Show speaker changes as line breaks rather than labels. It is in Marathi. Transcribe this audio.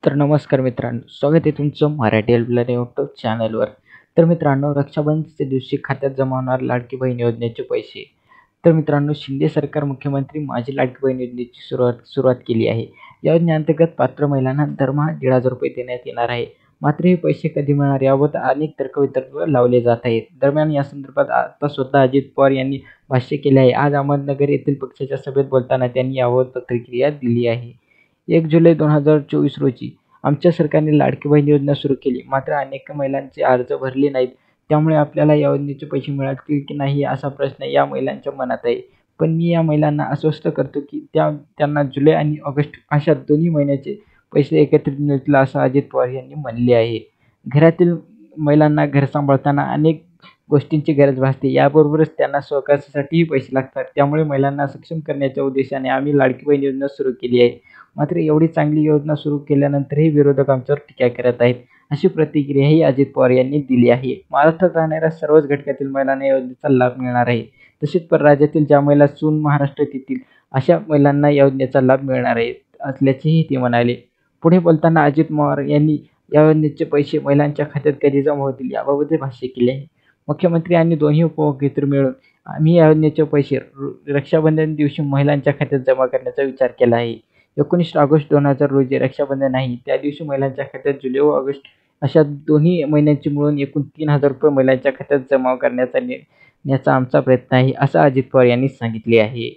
तर नमस्कार मित्रांनो, स्वागत आहे तुमचं मराठी हेल्पलाईन यूट्यूब चॅनलवर. तर मित्रांनो, रक्षाबंधनच्या दिवशी खात्यात जमा होणार लाडकी बहीण योजनेचे पैसे. तर मित्रांनो, शिंदे सरकार मुख्यमंत्री माझी लाडकी बहीण योजनेची सुरुवात केली आहे. या योजनेअंतर्गत पात्र महिलांना दरमहा ₹1,500 देण्यात येणार आहे. मात्र हे पैसे कधी मिळणार याबाबत अनेक तर्कवितर्क लावले जात आहेत. दरम्यान या संदर्भात आता स्वतः अजित पवार यांनी भाष्य केले आहे. आज अहमदनगर येथील पक्षाच्या सभेत बोलताना त्यांनी याबाबत प्रतिक्रिया दिली आहे. 1 जुलै 2024 रोजी आमच्या सरकारने लाडकी बहीण योजना सुरू केली. मात्र अनेक महिलांचे अर्ज भरले नाहीत. त्यामुळे आपल्याला या योजनेचे पैसे मिळतील की नाही असा प्रश्न या महिलांच्या मनात आहे. पण मी या महिलांना आश्वस्त करतो की त्यांना जुलै आणि ऑगस्ट अशा दोन्ही महिन्याचे पैसे एकत्रित मिळतील असं अजित पवार यांनी म्हणले आहे. घरातील महिलांना घर सांभाळताना अनेक गोष्टींची गरज भासते. याबरोबरच त्यांना स्वखर्चासाठीही पैसे लागतात. त्यामुळे महिलांना सक्षम करण्याच्या उद्देशाने आम्ही लाडकी बहीण योजना सुरू केली आहे. मात्र एवढी चांगली योजना सुरू केल्यानंतरही विरोधक आमच्यावर टीका करत आहेत, अशी प्रतिक्रियाही अजित पवार यांनी दिली आहे. महाराष्ट्रात राहणाऱ्या सर्वच घटकातील महिलांना या योजनेचा लाभ मिळणार आहे. तसेच परराज्यातील ज्या महिला सून महाराष्ट्रात येतील अशा महिलांना या योजनेचा लाभ मिळणार आहे असल्याचेही ते म्हणाले. पुढे बोलताना अजित पवार यांनी या योजनेचे पैसे महिलांच्या खात्यात कधी जमा होतील याबाबत भाष्य केले आहे. मुख्यमंत्री आणि दोन्ही उपमुख्यमंत्री मिळून आम्ही या योजनेचे पैसे रक्षाबंधन दिवशी महिलांच्या खात्यात जमा करण्याचा विचार केला आहे. 19 ऑगस्ट 2000 रोजी रक्षाबंधन आहे. त्या दिवशी महिलांच्या खात्यात जुलै व ऑगस्ट अशा दोन्ही महिन्यांची मिळून एकूण ₹3000 महिलांच्या खात्यात जमा करण्याचा आमचा प्रयत्न आहे, असं अजित पवार यांनी सांगितले आहे.